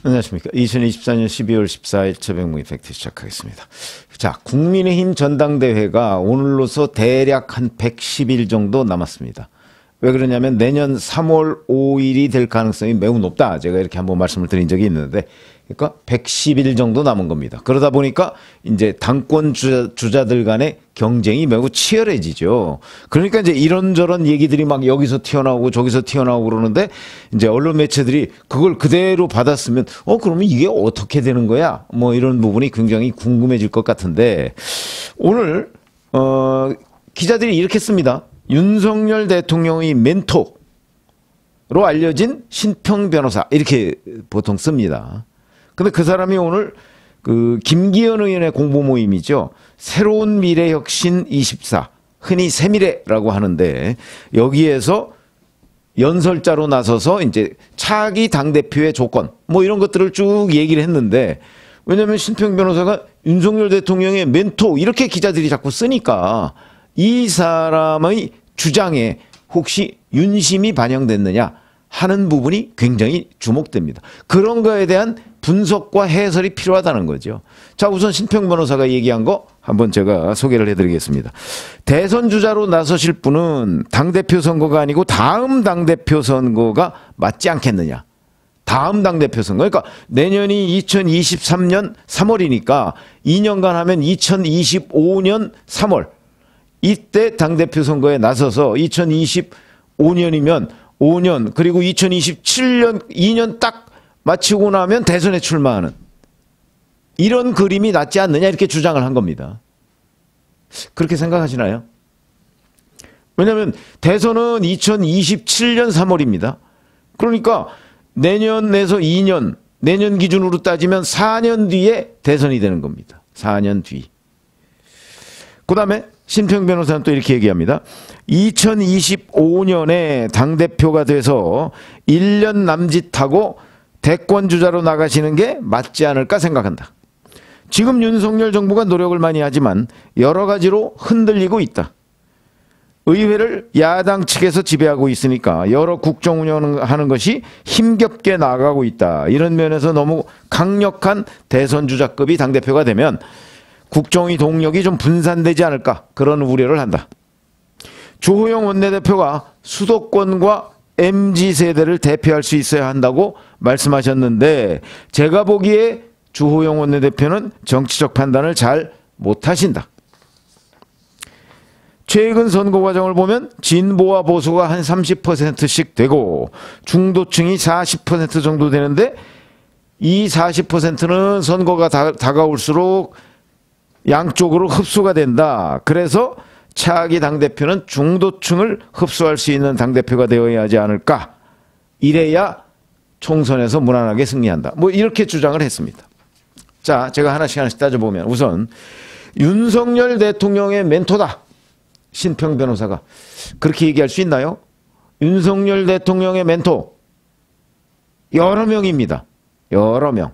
안녕하십니까. 2024년 12월 14일 최백무의 팩트 시작하겠습니다. 자, 국민의힘 전당대회가 오늘로서 대략 한 110일 정도 남았습니다. 왜 그러냐면 내년 3월 5일이 될 가능성이 매우 높다. 제가 이렇게 한번 말씀을 드린 적이 있는데, 그러니까 110일 정도 남은 겁니다. 그러다 보니까 이제 당권 주자들 간의 경쟁이 매우 치열해지죠. 그러니까 이제 이런저런 얘기들이 막 여기서 튀어나오고 저기서 튀어나오고 그러는데, 이제 언론 매체들이 그걸 그대로 받았으면 그러면 이게 어떻게 되는 거야? 뭐 이런 부분이 굉장히 궁금해질 것 같은데, 오늘 기자들이 이렇게 씁니다. 윤석열 대통령의 멘토로 알려진 신평 변호사, 이렇게 보통 씁니다. 근데 그 사람이 오늘 그 김기현 의원의 공보 모임이죠. 새로운 미래혁신 24, 흔히 새미래라고 하는데, 여기에서 연설자로 나서서 이제 차기 당대표의 조건, 뭐 이런 것들을 쭉 얘기를 했는데, 왜냐하면 신평 변호사가 윤석열 대통령의 멘토, 이렇게 기자들이 자꾸 쓰니까 이 사람의 주장에 혹시 윤심이 반영됐느냐 하는 부분이 굉장히 주목됩니다. 그런 거에 대한 분석과 해설이 필요하다는 거죠. 자, 우선 신평 변호사가 얘기한 거 한번 제가 소개를 해드리겠습니다. 대선 주자로 나서실 분은 당대표 선거가 아니고 다음 당대표 선거가 맞지 않겠느냐. 다음 당대표 선거. 그러니까 내년이 2023년 3월이니까 2년간 하면 2025년 3월. 이때 당대표 선거에 나서서 2025년이면 5년, 그리고 2027년 2년 딱 마치고 나면 대선에 출마하는 이런 그림이 낫지 않느냐, 이렇게 주장을 한 겁니다. 그렇게 생각하시나요? 왜냐하면 대선은 2027년 3월입니다. 그러니까 내년에서 2년, 내년 기준으로 따지면 4년 뒤에 대선이 되는 겁니다. 4년 뒤. 그 다음에 신평 변호사는 또 이렇게 얘기합니다. 2025년에 당대표가 돼서 1년 남짓하고 대권주자로 나가시는 게 맞지 않을까 생각한다. 지금 윤석열 정부가 노력을 많이 하지만 여러 가지로 흔들리고 있다. 의회를 야당 측에서 지배하고 있으니까 여러 국정 운영하는 것이 힘겹게 나가고 있다. 이런 면에서 너무 강력한 대선주자급이 당대표가 되면 국정의 동력이 좀 분산되지 않을까, 그런 우려를 한다. 주호영 원내대표가 수도권과 MZ세대를 대표할 수 있어야 한다고 말씀하셨는데, 제가 보기에 주호영 원내대표는 정치적 판단을 잘 못하신다. 최근 선거 과정을 보면 진보와 보수가 한 30%씩 되고 중도층이 40% 정도 되는데, 이 40%는 선거가 다가올수록 양쪽으로 흡수가 된다. 그래서 차기 당대표는 중도층을 흡수할 수 있는 당대표가 되어야 하지 않을까. 이래야 총선에서 무난하게 승리한다. 뭐 이렇게 주장을 했습니다. 자, 제가 하나씩 따져보면, 우선 윤석열 대통령의 멘토다. 신평 변호사가 그렇게 얘기할 수 있나요? 윤석열 대통령의 멘토 여러 명입니다. 여러 명.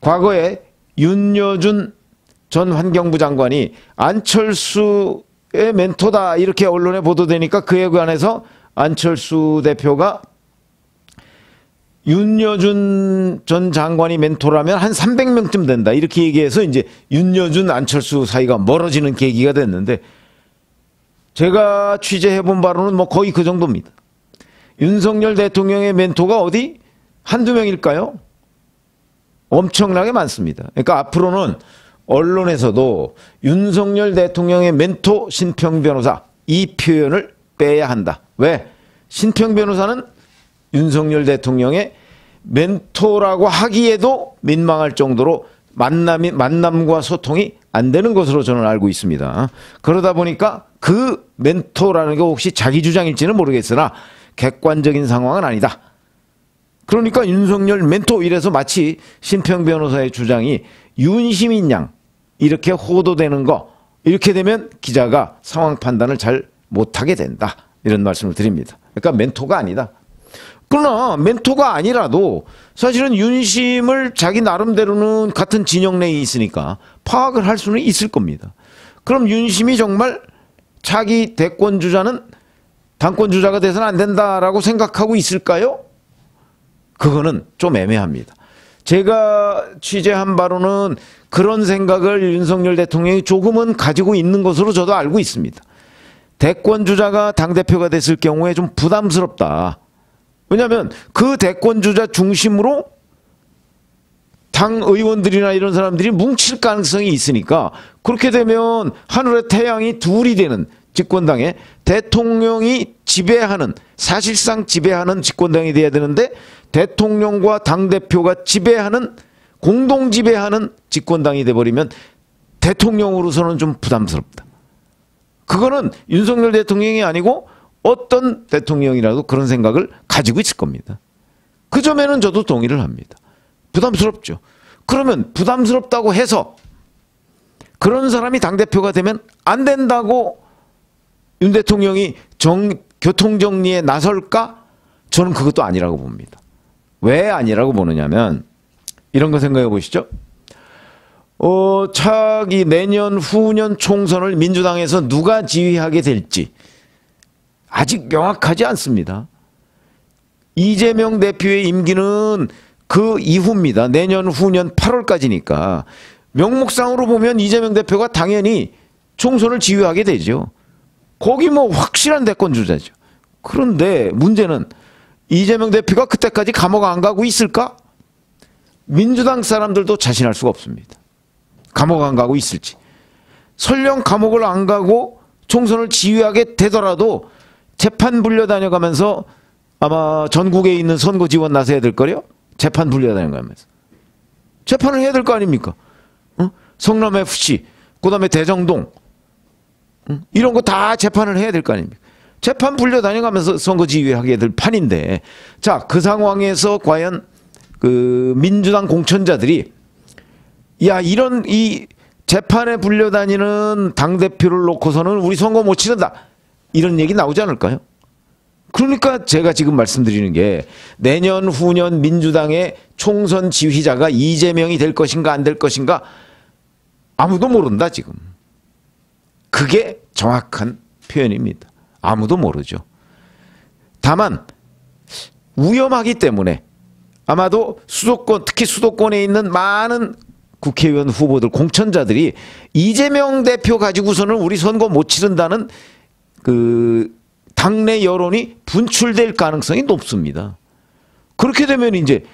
과거에 윤여준 전 환경부 장관이 안철수의 멘토다, 이렇게 언론에 보도되니까 그에 관해서 안철수 대표가 윤여준 전 장관이 멘토라면 한 300명쯤 된다, 이렇게 얘기해서 이제 윤여준 안철수 사이가 멀어지는 계기가 됐는데, 제가 취재해본 바로는 뭐 거의 그 정도입니다. 윤석열 대통령의 멘토가 어디 한두 명일까요? 엄청나게 많습니다. 그러니까 앞으로는 언론에서도 윤석열 대통령의 멘토 신평 변호사, 이 표현을 빼야 한다. 왜? 신평 변호사는 윤석열 대통령의 멘토라고 하기에도 민망할 정도로 만남과 소통이 안 되는 것으로 저는 알고 있습니다. 그러다 보니까 그 멘토라는 게 혹시 자기 주장일지는 모르겠으나 객관적인 상황은 아니다. 그러니까 윤석열 멘토 이래서 마치 신평 변호사의 주장이 윤심인 양 이렇게 호도되는 거, 이렇게 되면 기자가 상황 판단을 잘 못하게 된다, 이런 말씀을 드립니다. 그러니까 멘토가 아니다. 그러나 멘토가 아니라도 사실은 윤심을 자기 나름대로는 같은 진영 내에 있으니까 파악을 할 수는 있을 겁니다. 그럼 윤심이 정말 자기 대권주자는 당권주자가 돼서는 안 된다라고 생각하고 있을까요? 그거는 좀 애매합니다. 제가 취재한 바로는 그런 생각을 윤석열 대통령이 조금은 가지고 있는 것으로 저도 알고 있습니다. 대권주자가 당대표가 됐을 경우에 좀 부담스럽다. 왜냐하면 그 대권주자 중심으로 당 의원들이나 이런 사람들이 뭉칠 가능성이 있으니까, 그렇게 되면 하늘의 태양이 둘이 되는 집권당에 대통령이 지배하는, 사실상 지배하는 집권당이 돼야 되는데 대통령과 당대표가 지배하는, 공동 지배하는 집권당이 돼버리면 대통령으로서는 좀 부담스럽다. 그거는 윤석열 대통령이 아니고 어떤 대통령이라도 그런 생각을 가지고 있을 겁니다. 그 점에는 저도 동의를 합니다. 부담스럽죠. 그러면 부담스럽다고 해서 그런 사람이 당대표가 되면 안 된다고 윤 대통령이 교통정리에 나설까? 저는 그것도 아니라고 봅니다. 왜 아니라고 보느냐면 이런 거 생각해 보시죠. 차기 내년 후년 총선을 민주당에서 누가 지휘하게 될지 아직 명확하지 않습니다. 이재명 대표의 임기는 그 이후입니다. 내년 후년 8월까지니까 명목상으로 보면 이재명 대표가 당연히 총선을 지휘하게 되죠. 거기 뭐 확실한 대권 주자죠. 그런데 문제는 이재명 대표가 그때까지 감옥 안 가고 있을까? 민주당 사람들도 자신할 수가 없습니다. 감옥 안 가고 있을지. 설령 감옥을 안 가고 총선을 지휘하게 되더라도 재판 불려다녀가면서 아마 전국에 있는 선거 지원 나서야 될 거요. 재판 불려다녀가면서 재판을 해야 될 거 아닙니까? 성남FC, 그다음에 대정동, 이런 거 다 재판을 해야 될 거 아닙니까? 재판 불려다녀가면서 선거 지휘하게 될 판인데, 자, 그 상황에서 과연 그 민주당 공천자들이 이런 이 재판에 불려다니는 당대표를 놓고서는 우리 선거 못 치른다, 이런 얘기 나오지 않을까요? 그러니까 제가 지금 말씀드리는 게 내년 후년 민주당의 총선 지휘자가 이재명이 될 것인가 안 될 것인가 아무도 모른다 지금. 그게 정확한 표현입니다. 아무도 모르죠. 다만 위험하기 때문에 아마도 수도권, 특히 수도권에 있는 많은 국회의원 후보들, 공천자들이 이재명 대표 가지고서는 우리 선거 못 치른다는 그 당내 여론이 분출될 가능성이 높습니다. 그렇게 되면 이제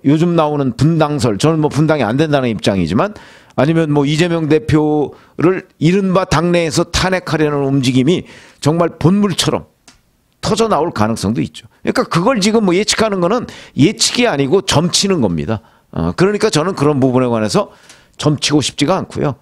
요즘 나오는 분당설, 저는 뭐 분당이 안 된다는 입장이지만, 아니면 뭐 이재명 대표를 이른바 당내에서 탄핵하려는 움직임이 정말 본물처럼 터져 나올 가능성도 있죠. 그러니까 그걸 지금 뭐 예측하는 거는 예측이 아니고 점치는 겁니다. 그러니까 저는 그런 부분에 관해서 점치고 싶지가 않고요.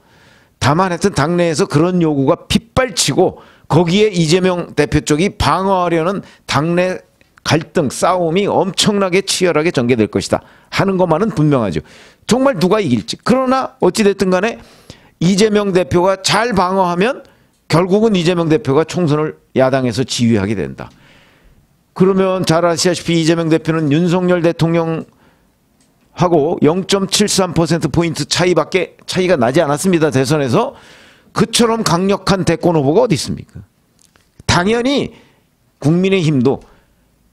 다만 하여튼 당내에서 그런 요구가 핏발치고 거기에 이재명 대표 쪽이 방어하려는 당내 갈등, 싸움이 엄청나게 치열하게 전개될 것이다 하는 것만은 분명하죠. 정말 누가 이길지. 그러나 어찌됐든 간에 이재명 대표가 잘 방어하면 결국은 이재명 대표가 총선을 야당에서 지휘하게 된다. 그러면 잘 아시다시피 이재명 대표는 윤석열 대통령하고 0.73%포인트 차이가 나지 않았습니다. 대선에서. 그처럼 강력한 대권 후보가 어디 있습니까? 당연히 국민의힘도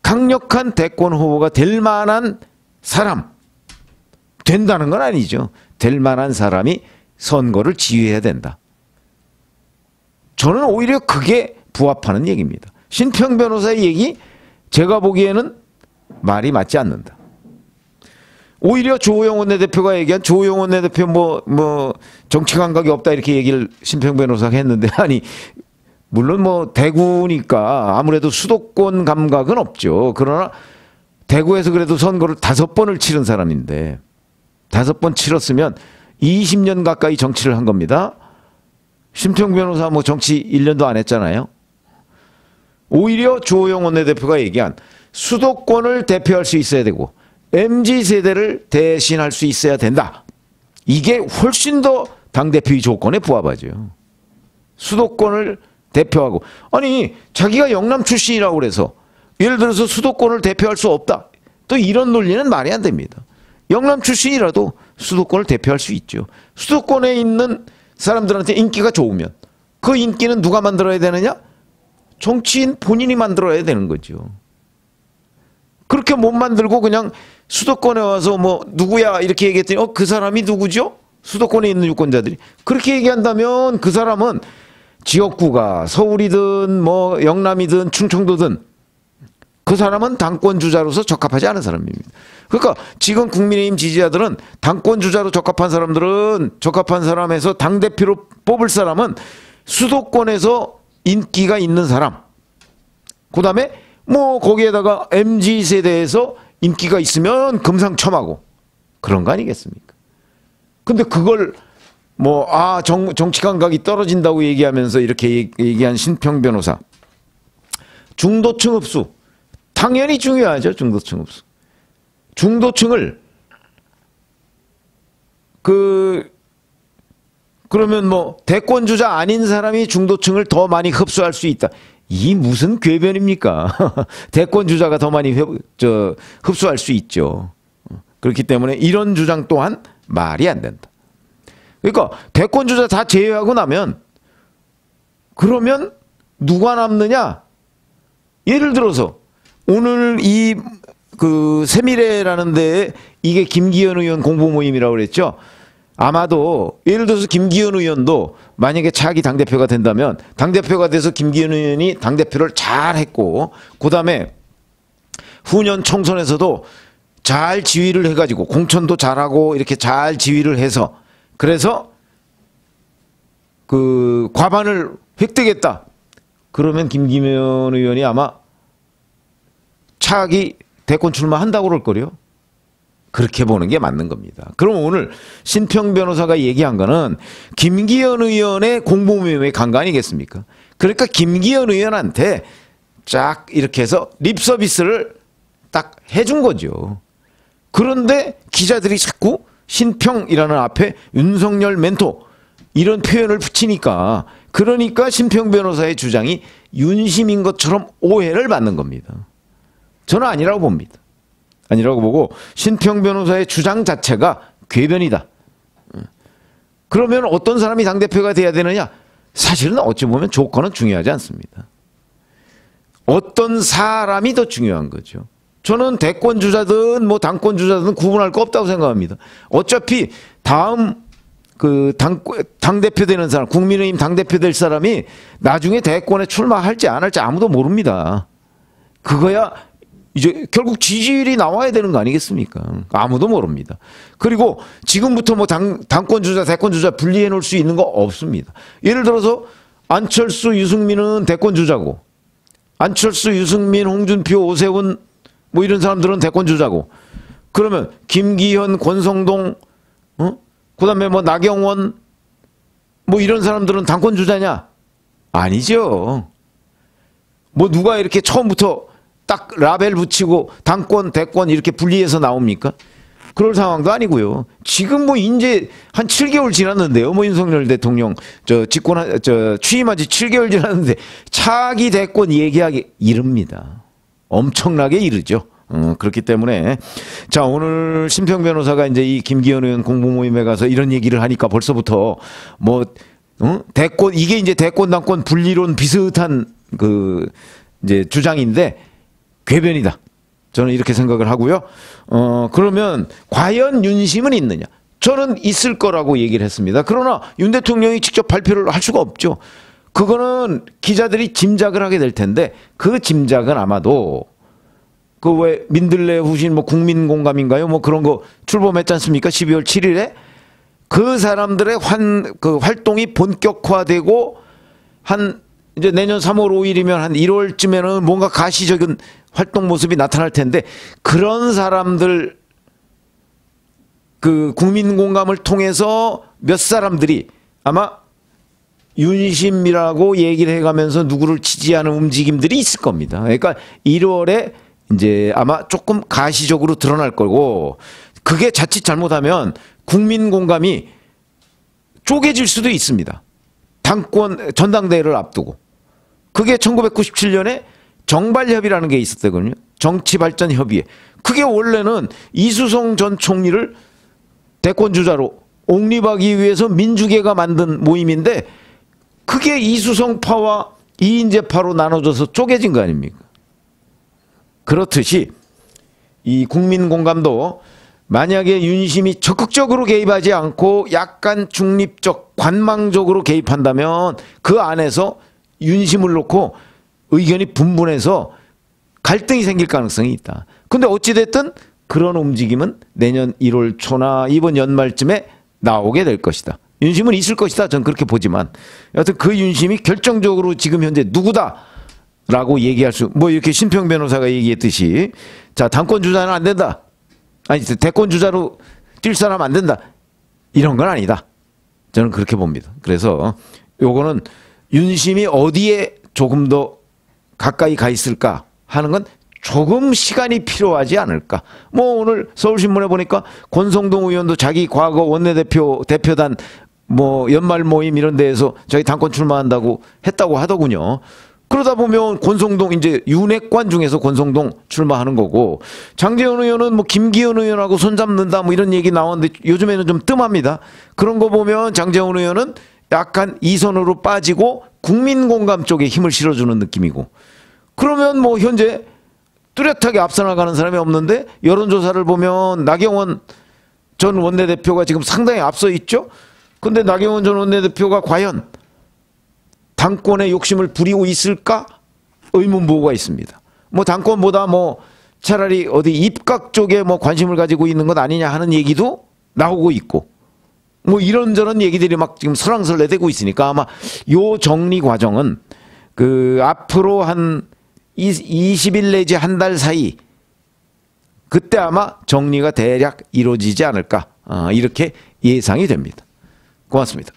강력한 대권 후보가 될 만한 사람, 된다는 건 아니죠. 될 만한 사람이 선거를 지휘해야 된다. 저는 오히려 그게 부합하는 얘기입니다. 신평 변호사의 얘기, 제가 보기에는 말이 맞지 않는다. 오히려 조호영 원내대표가 얘기한, 조호영 원내대표 정치 감각이 없다 이렇게 얘기를 신평 변호사가 했는데, 아니 물론 뭐 대구니까 아무래도 수도권 감각은 없죠. 그러나 대구에서 그래도 선거를 5번을 치른 사람인데, 5번 치렀으면 20년 가까이 정치를 한 겁니다. 신평 변호사 뭐 정치 1년도 안 했잖아요. 오히려 조호영 원내대표가 얘기한 수도권을 대표할 수 있어야 되고 MZ세대를 대신할 수 있어야 된다. 이게 훨씬 더 당대표의 조건에 부합하죠. 수도권을 대표하고, 아니 자기가 영남 출신이라고 그래서 예를 들어서 수도권을 대표할 수 없다, 또 이런 논리는 말이 안 됩니다. 영남 출신이라도 수도권을 대표할 수 있죠. 수도권에 있는 사람들한테 인기가 좋으면 그 인기는 누가 만들어야 되느냐? 정치인 본인이 만들어야 되는 거죠. 그렇게 못 만들고 그냥 수도권에 와서 뭐 누구야 이렇게 얘기했더니 그 사람이 누구죠? 수도권에 있는 유권자들이 그렇게 얘기한다면 그 사람은 지역구가 서울이든 뭐 영남이든 충청도든 그 사람은 당권 주자로서 적합하지 않은 사람입니다. 그러니까 지금 국민의힘 지지자들은 당권 주자로 적합한 사람에서 당대표로 뽑을 사람은 수도권에서 인기가 있는 사람, 그 다음에 뭐 거기에다가 MZ세대에서 인기가 있으면 금상첨화고 그런 거 아니겠습니까? 근데 그걸 뭐 정치 감각이 떨어진다고 얘기하면서 이렇게 얘기한 신평 변호사, 중도층 흡수 당연히 중요하죠. 중도층 흡수. 중도층을 그러면 뭐 대권 주자 아닌 사람이 중도층을 더 많이 흡수할 수 있다. 이 무슨 궤변입니까? 대권 주자가 더 많이 흡수할 수 있죠. 그렇기 때문에 이런 주장 또한 말이 안 된다. 그러니까 대권 주자 다 제외하고 나면 그러면 누가 남느냐? 예를 들어서 오늘 세미래라는 데에 이게 김기현 의원 공보 모임이라고 그랬죠. 아마도 예를 들어서 김기현 의원도 만약에 차기 당대표가 된다면 당대표가 돼서 김기현 의원이 당대표를 잘 했고 그다음에 후년 총선에서도 잘 지휘를 해가지고 공천도 잘하고 이렇게 잘 지휘를 해서 그래서 그 과반을 획득했다. 그러면 김기현 의원이 아마 차기 대권 출마한다고 그럴 거래요. 그렇게 보는 게 맞는 겁니다. 그럼 오늘 신평 변호사가 얘기한 거는 김기현 의원의 공보모임에 간 거 아니겠습니까? 그러니까 김기현 의원한테 쫙 이렇게 해서 립 서비스를 딱 해준 거죠. 그런데 기자들이 자꾸 신평이라는 앞에 윤석열 멘토 이런 표현을 붙이니까 그러니까 신평 변호사의 주장이 윤심인 것처럼 오해를 받는 겁니다. 저는 아니라고 봅니다. 아니라고 보고 신평 변호사의 주장 자체가 궤변이다. 그러면 어떤 사람이 당대표가 돼야 되느냐? 사실은 어찌 보면 조건은 중요하지 않습니다. 어떤 사람이 더 중요한 거죠. 저는 대권 주자든 뭐 당권 주자든 구분할 거 없다고 생각합니다. 어차피 다음 당대표 되는 사람, 국민의힘 당대표 될 사람이 나중에 대권에 출마할지 안 할지 아무도 모릅니다. 그거야 이제 결국 지지율이 나와야 되는 거 아니겠습니까? 아무도 모릅니다. 그리고 지금부터 뭐 당권 주자, 대권 주자 분리해 놓을 수 있는 거 없습니다. 예를 들어서 안철수, 유승민은 대권 주자고, 안철수, 유승민, 홍준표, 오세훈 뭐 이런 사람들은 대권 주자고, 그러면 김기현, 권성동, 그다음에 뭐 나경원 뭐 이런 사람들은 당권 주자냐? 아니죠. 뭐 누가 이렇게 처음부터 딱 라벨 붙이고 당권, 대권 이렇게 분리해서 나옵니까? 그럴 상황도 아니고요. 지금 뭐 이제 한 7개월 지났는데요. 뭐 윤석열 대통령 취임한 지 7개월 지났는데 차기 대권 얘기하기 이릅니다. 엄청나게 이르죠. 그렇기 때문에 자, 오늘 신평 변호사가 이제 이 김기현 의원 공보 모임에 가서 이런 얘기를 하니까 벌써부터 뭐 대권 이게 이제 대권 당권 분리론 비슷한 이제 주장인데 궤변이다. 저는 이렇게 생각을 하고요. 그러면 과연 윤심은 있느냐? 저는 있을 거라고 얘기를 했습니다. 그러나 윤 대통령이 직접 발표를 할 수가 없죠. 그거는 기자들이 짐작을 하게 될 텐데 그 짐작은 아마도 그 왜 민들레 후신 뭐 국민공감인가요? 뭐 그런 거 출범했지 않습니까? 12월 7일에 그 사람들의 활동이 본격화되고 이제 내년 3월 5일이면 한 1월쯤에는 뭔가 가시적인 활동 모습이 나타날 텐데 그런 사람들 국민 공감을 통해서 몇 사람들이 아마 윤심이라고 얘기를 해가면서 누구를 지지하는 움직임들이 있을 겁니다. 그러니까 1월에 이제 아마 조금 가시적으로 드러날 거고 그게 자칫 잘못하면 국민 공감이 쪼개질 수도 있습니다. 전당대회를 앞두고. 그게 1997년에 정발협의라는 게 있었거든요. 정치발전협의회. 그게 원래는 이수성 전 총리를 대권 주자로 옹립하기 위해서 민주계가 만든 모임인데 그게 이수성파와 이인재파로 나눠져서 쪼개진 거 아닙니까? 그렇듯이 이 국민 공감도 만약에 윤심이 적극적으로 개입하지 않고 약간 중립적, 관망적으로 개입한다면 그 안에서 윤심을 놓고 의견이 분분해서 갈등이 생길 가능성이 있다. 근데 어찌됐든 그런 움직임은 내년 1월 초나 이번 연말쯤에 나오게 될 것이다. 윤심은 있을 것이다. 저는 그렇게 보지만 여하튼 그 윤심이 결정적으로 지금 현재 누구다라고 얘기할 수, 뭐 이렇게 신평 변호사가 얘기했듯이 자, 당권 주자는 안 된다. 아니, 대권 주자로 뛸 사람 안 된다. 이런 건 아니다. 저는 그렇게 봅니다. 그래서 요거는 윤심이 어디에 조금 더 가까이 가 있을까 하는 건 조금 시간이 필요하지 않을까. 뭐 오늘 서울신문에 보니까 권성동 의원도 자기 과거 원내대표 대표단 뭐 연말 모임 이런 데에서 자기 당권 출마한다고 했다고 하더군요. 그러다 보면 권성동 이제 윤핵관 중에서 권성동 출마하는 거고, 장제원 의원은 뭐 김기현 의원하고 손잡는다 뭐 이런 얘기 나오는데 요즘에는 좀 뜸합니다. 그런 거 보면 장제원 의원은 약간 이선으로 빠지고 국민 공감 쪽에 힘을 실어주는 느낌이고, 그러면 뭐 현재 뚜렷하게 앞서 나가는 사람이 없는데 여론조사를 보면 나경원 전 원내대표가 지금 상당히 앞서 있죠. 근데 나경원 전 원내대표가 과연 당권의 욕심을 부리고 있을까? 의문부호가 있습니다. 뭐 당권보다 뭐 차라리 어디 입각 쪽에 뭐 관심을 가지고 있는 것 아니냐 하는 얘기도 나오고 있고, 뭐 이런저런 얘기들이 막 지금 설왕설래되고 있으니까 아마 요 정리 과정은 그 앞으로 한 20일 내지 한 달 사이 그때 아마 정리가 대략 이루어지지 않을까, 이렇게 예상이 됩니다. 고맙습니다.